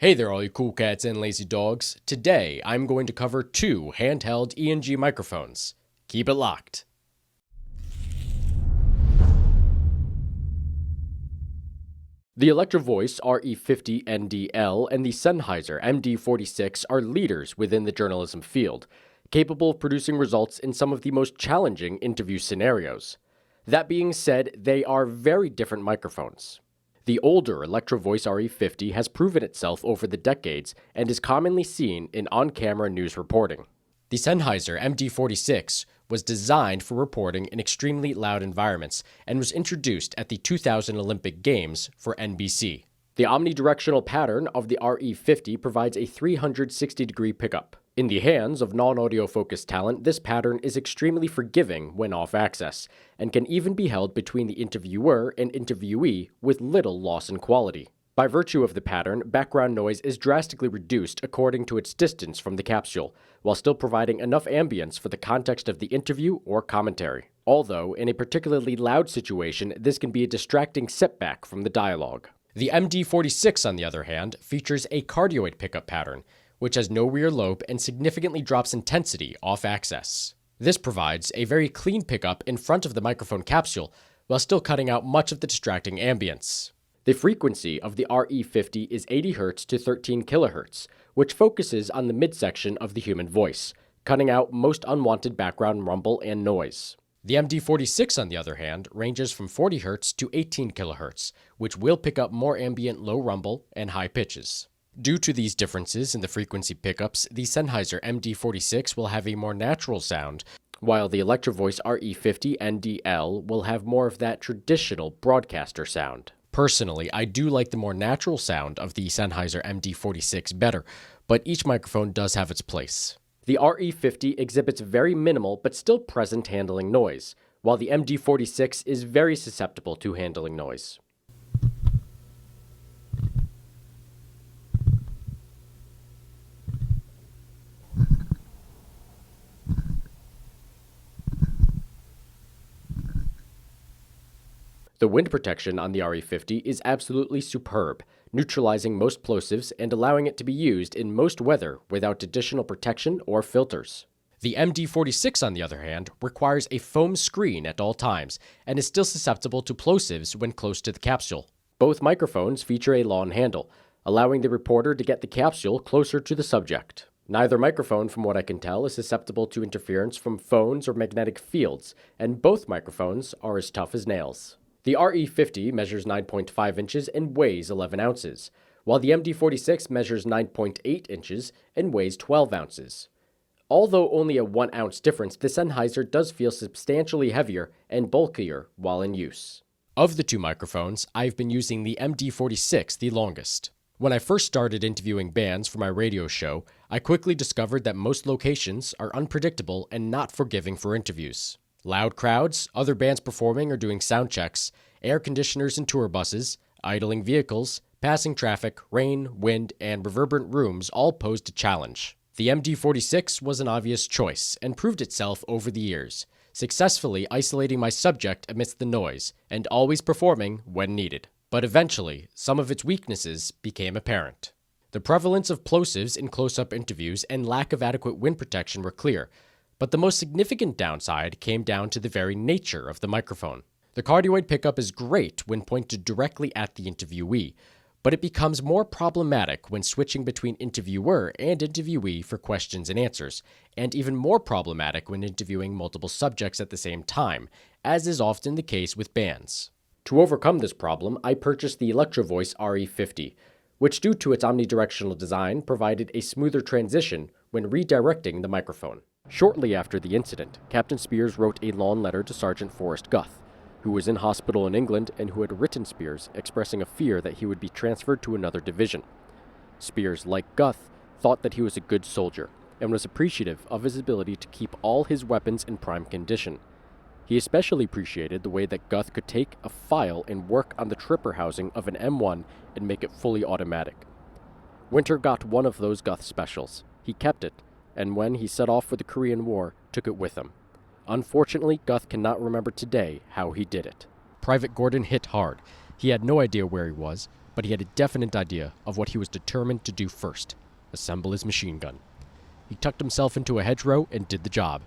Hey there all you cool cats and lazy dogs. Today I'm going to cover two handheld ENG microphones. Keep it locked. The Electro-Voice RE50 NDL and the Sennheiser MD46 are leaders within the journalism field, capable of producing results in some of the most challenging interview scenarios. That being said, they are very different microphones. The older Electro-Voice RE50 has proven itself over the decades and is commonly seen in on-camera news reporting. The Sennheiser MD46 was designed for reporting in extremely loud environments and was introduced at the 2000 Olympic Games for NBC. The omnidirectional pattern of the RE50 provides a 360-degree pickup. In the hands of non-audio focused talent, this pattern is extremely forgiving when off-axis, and can even be held between the interviewer and interviewee with little loss in quality. By virtue of the pattern, background noise is drastically reduced according to its distance from the capsule, while still providing enough ambience for the context of the interview or commentary. Although, in a particularly loud situation, this can be a distracting setback from the dialogue. The MD46, on the other hand, features a cardioid pickup pattern, which has no rear lobe and significantly drops intensity off-axis. This provides a very clean pickup in front of the microphone capsule, while still cutting out much of the distracting ambience. The frequency of the RE50 is 80 Hz to 13 kHz, which focuses on the midsection of the human voice, cutting out most unwanted background rumble and noise. The MD46, on the other hand, ranges from 40 Hz to 18 kHz, which will pick up more ambient low rumble and high pitches. Due to these differences in the frequency pickups, the Sennheiser MD46 will have a more natural sound, while the Electro-Voice RE50 NDL will have more of that traditional broadcaster sound. Personally, I do like the more natural sound of the Sennheiser MD46 better, but each microphone does have its place. The RE50 exhibits very minimal but still present handling noise, while the MD46 is very susceptible to handling noise. The wind protection on the RE50 is absolutely superb, neutralizing most plosives and allowing it to be used in most weather without additional protection or filters. The MD46, on the other hand, requires a foam screen at all times and is still susceptible to plosives when close to the capsule. Both microphones feature a lawn handle, allowing the reporter to get the capsule closer to the subject. Neither microphone, from what I can tell, is susceptible to interference from phones or magnetic fields, and both microphones are as tough as nails. The RE50 measures 9.5 inches and weighs 11 ounces, while the MD46 measures 9.8 inches and weighs 12 ounces. Although only a 1 ounce difference, the Sennheiser does feel substantially heavier and bulkier while in use. Of the two microphones, I've been using the MD46 the longest. When I first started interviewing bands for my radio show, I quickly discovered that most locations are unpredictable and not forgiving for interviews. Loud crowds, other bands performing or doing sound checks, air conditioners in tour buses, idling vehicles, passing traffic, rain, wind, and reverberant rooms all posed a challenge. The MD46 was an obvious choice and proved itself over the years, successfully isolating my subject amidst the noise and always performing when needed. But eventually, some of its weaknesses became apparent. The prevalence of plosives in close-up interviews and lack of adequate wind protection were clear, but the most significant downside came down to the very nature of the microphone. The cardioid pickup is great when pointed directly at the interviewee, but it becomes more problematic when switching between interviewer and interviewee for questions and answers, and even more problematic when interviewing multiple subjects at the same time, as is often the case with bands. To overcome this problem, I purchased the Electro-Voice RE50, which due to its omnidirectional design provided a smoother transition when redirecting the microphone. Shortly after the incident, Captain Spears wrote a long letter to Sergeant Forrest Guth, who was in hospital in England and who had written Spears expressing a fear that he would be transferred to another division. Spears, like Guth, thought that he was a good soldier and was appreciative of his ability to keep all his weapons in prime condition. He especially appreciated the way that Guth could take a file and work on the tripper housing of an M1 and make it fully automatic. Winter got one of those Guth specials. He kept it, and when he set off for the Korean War, took it with him. Unfortunately, Guth cannot remember today how he did it. Private Gordon hit hard. He had no idea where he was, but he had a definite idea of what he was determined to do first: assemble his machine gun. He tucked himself into a hedgerow and did the job.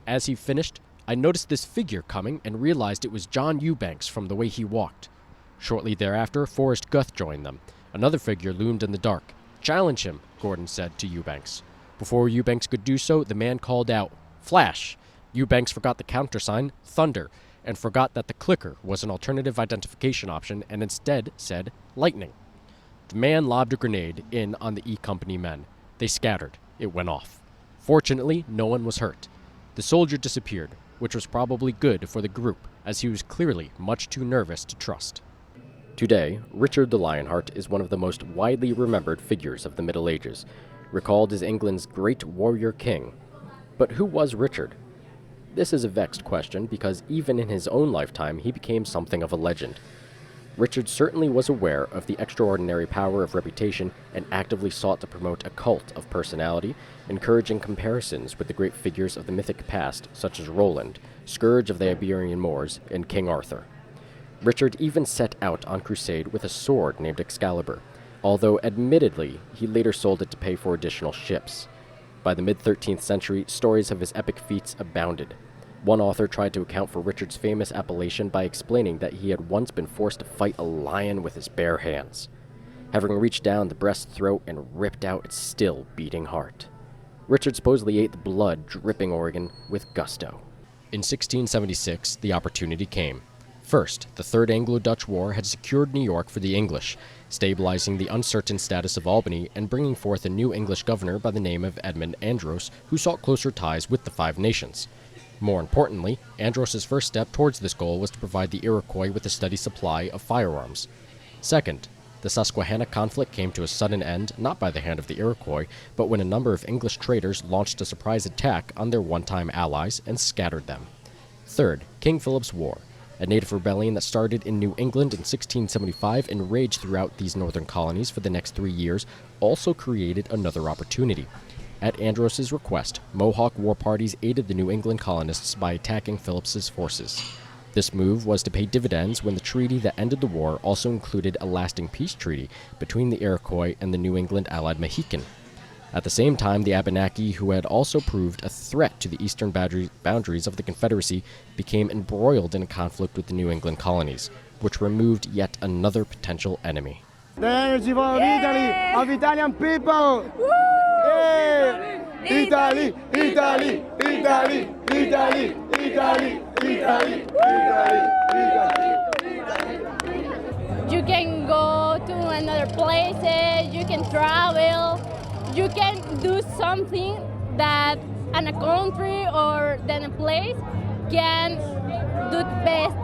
As he finished, I noticed this figure coming and realized it was John Eubanks from the way he walked. Shortly thereafter, Forrest Guth joined them. Another figure loomed in the dark. "Challenge him," Gordon said to Eubanks. Before Eubanks could do so, the man called out, "Flash!" Eubanks forgot the countersign, Thunder, and forgot that the clicker was an alternative identification option and instead said, "Lightning." The man lobbed a grenade in on the E Company men. They scattered. It went off. Fortunately, no one was hurt. The soldier disappeared, which was probably good for the group, as he was clearly much too nervous to trust. Today, Richard the Lionheart is one of the most widely remembered figures of the Middle Ages, recalled as England's great warrior king. But who was Richard? This is a vexed question because even in his own lifetime he became something of a legend. Richard certainly was aware of the extraordinary power of reputation and actively sought to promote a cult of personality, encouraging comparisons with the great figures of the mythic past such as Roland, Scourge of the Iberian Moors, and King Arthur. Richard even set out on crusade with a sword named Excalibur, although admittedly he later sold it to pay for additional ships. By the mid-13th century, stories of his epic feats abounded. One author tried to account for Richard's famous appellation by explaining that he had once been forced to fight a lion with his bare hands, having reached down the breast's throat and ripped out its still beating heart. Richard supposedly ate the blood-dripping organ with gusto. In 1676, the opportunity came. First, the Third Anglo-Dutch War had secured New York for the English, stabilizing the uncertain status of Albany and bringing forth a new English governor by the name of Edmund Andros, who sought closer ties with the Five Nations. More importantly, Andros's first step towards this goal was to provide the Iroquois with a steady supply of firearms. Second, the Susquehanna conflict came to a sudden end not by the hand of the Iroquois, but when a number of English traders launched a surprise attack on their one-time allies and scattered them. Third, King Philip's War, a native rebellion that started in New England in 1675 and raged throughout these northern colonies for the next 3 years, also created another opportunity. At Andros's request, Mohawk war parties aided the New England colonists by attacking Phillips's forces. This move was to pay dividends when the treaty that ended the war also included a lasting peace treaty between the Iroquois and the New England allied Mohican. At the same time, the Abenaki, who had also proved a threat to the eastern boundaries of the Confederacy, became embroiled in a conflict with the New England colonies, which removed yet another potential enemy. The energy for Italy, of Italian people! Woo! Yeah! Italy, Italy, Italy, Italy, Italy, Italy, Italy. You can go to another places, you can travel, you can do something that in a country or then a place can do the best.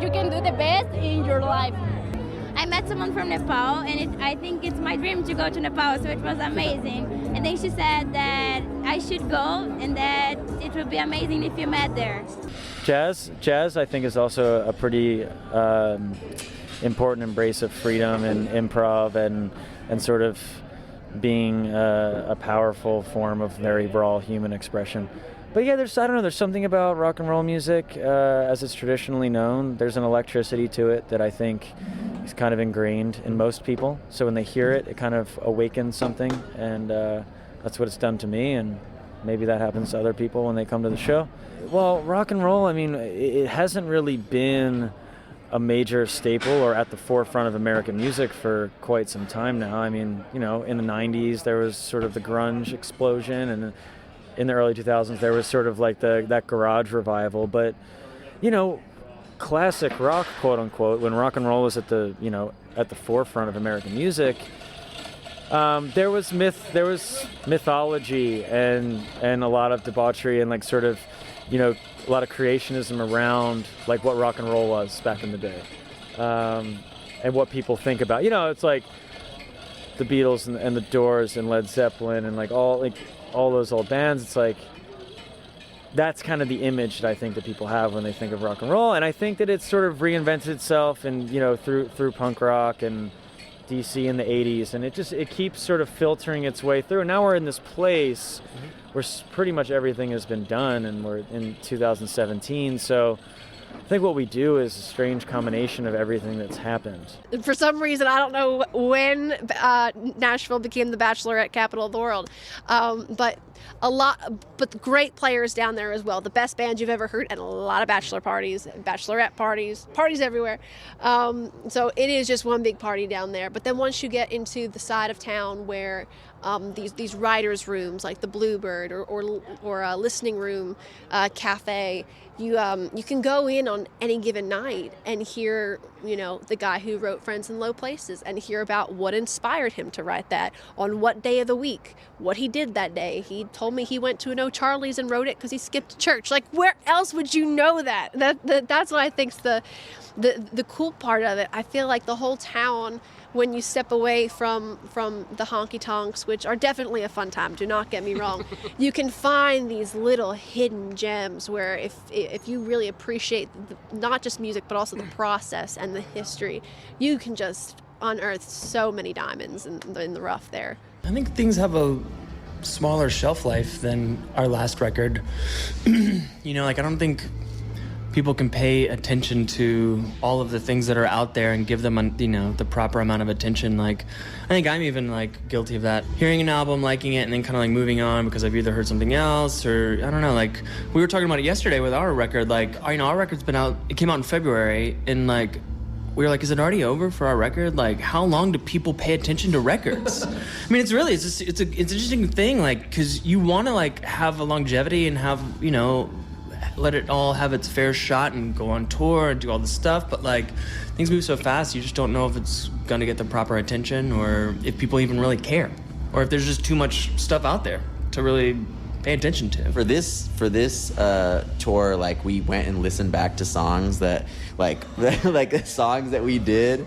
You can do the best in your life. I met someone from Nepal, and I think it's my dream to go to Nepal, so it was amazing. And then she said that I should go, and that it would be amazing if you met there. Jazz, I think, is also a pretty important embrace of freedom and improv and sort of being a powerful form of very raw human expression. But yeah, there's something about rock and roll music as it's traditionally known. There's an electricity to it that I think is kind of ingrained in most people. So when they hear it, it kind of awakens something, and that's what it's done to me, and maybe that happens to other people when they come to the show. Well, rock and roll, I mean, it hasn't really been a major staple or at the forefront of American music for quite some time now. I mean, you know, in the 90s there was sort of the grunge explosion, and in the early 2000s there was sort of like that garage revival. But, you know, classic rock, quote unquote, when rock and roll was at the forefront of American music, there was mythology and a lot of debauchery and like sort of, you know, a lot of creationism around like what rock and roll was back in the day, and what people think about. You know, it's like the Beatles and the Doors and Led Zeppelin and like all those old bands. It's like that's kind of the image that I think that people have when they think of rock and roll, and I think that it's sort of reinvented itself, and you know, through punk rock and DC in the 80s, and it keeps sort of filtering its way through. And now we're in this place where pretty much everything has been done, and we're in 2017. So I think what we do is a strange combination of everything that's happened. For some reason, I don't know when Nashville became the bachelorette capital of the world, but great players down there as well. The best bands you've ever heard, and a lot of bachelor parties, bachelorette parties everywhere. So it is just one big party down there. But then once you get into the side of town where these writers' rooms, like the Bluebird or a listening room cafe, you can go in on any given night and hear, the guy who wrote Friends in Low Places and hear about what inspired him to write that, on what day of the week, what he did that day. He told me he went to an O'Charlie's and wrote it because he skipped church. Like, where else would you know that? That's what I think's the cool part of it. I feel like the whole town, when you step away from the honky-tonks, which are definitely a fun time, do not get me wrong, you can find these little hidden gems where if you really appreciate not just music, but also the process and the history, you can just unearth so many diamonds in the rough there. I think things have a smaller shelf life than our last record. I don't think people can pay attention to all of the things that are out there and give them, the proper amount of attention. Like, I think I'm even guilty of that. Hearing an album, liking it, and then kind of moving on because I've either heard something else or I don't know. Like, we were talking about it yesterday with our record. Our record's been out. It came out in February, and we were like, is it already over for our record? How long do people pay attention to records? I mean, it's an interesting thing. Because you want to have a longevity and have let it all have its fair shot and go on tour and do all this stuff, but things move so fast, you just don't know if it's gonna get the proper attention or if people even really care, or if there's just too much stuff out there to really pay attention to. For this tour, we went and listened back to songs that the songs that we did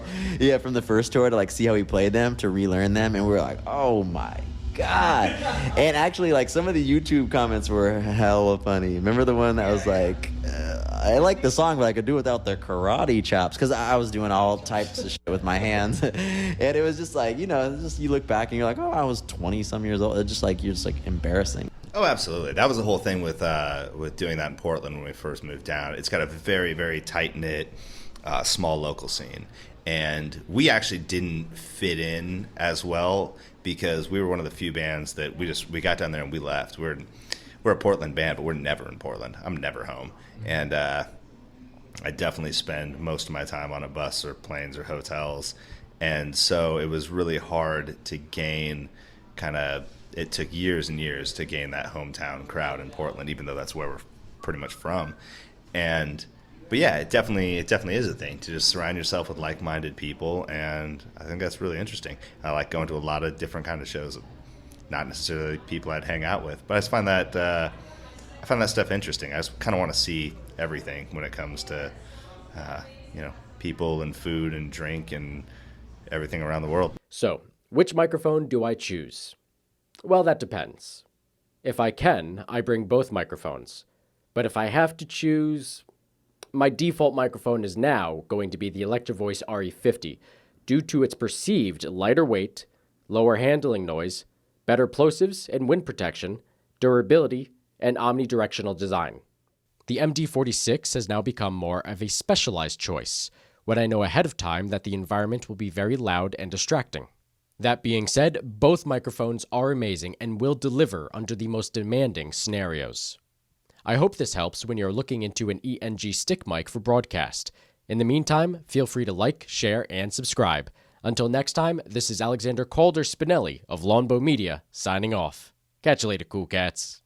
from the first tour to see how we played them, to relearn them, and we were like, oh my God. And actually, some of the YouTube comments were hella funny. Remember the one that was I like the song, but I could do without the karate chops, because I was doing all types of shit with my hands. And it was just you look back and you're like, oh, I was 20-some years old. It's just you're just embarrassing. Oh, absolutely. That was the whole thing with doing that in Portland when we first moved down. It's got a very, very tight-knit, small local scene. And we actually didn't fit in as well because we were one of the few bands that we got down there and we left. We're a Portland band, but we're never in Portland. I'm never home. And I definitely spend most of my time on a bus or planes or hotels. And so it was really hard to gain it took years and years to gain that hometown crowd in Portland, even though that's where we're pretty much from. But yeah, it definitely is a thing to just surround yourself with like-minded people, and I think that's really interesting. I like going to a lot of different kind of shows, not necessarily people I'd hang out with, but I just find that stuff interesting. I just kind of want to see everything when it comes to people and food and drink and everything around the world. So, which microphone do I choose? Well, that depends. If I can, I bring both microphones. But if I have to choose, my default microphone is now going to be the Electro-Voice RE50 due to its perceived lighter weight, lower handling noise, better plosives and wind protection, durability, and omnidirectional design. The MD46 has now become more of a specialized choice when I know ahead of time that the environment will be very loud and distracting. That being said, both microphones are amazing and will deliver under the most demanding scenarios. I hope this helps when you're looking into an ENG stick mic for broadcast. In the meantime, feel free to like, share, and subscribe. Until next time, this is Alexander Calder Spinelli of Longbow Media, signing off. Catch you later, cool cats.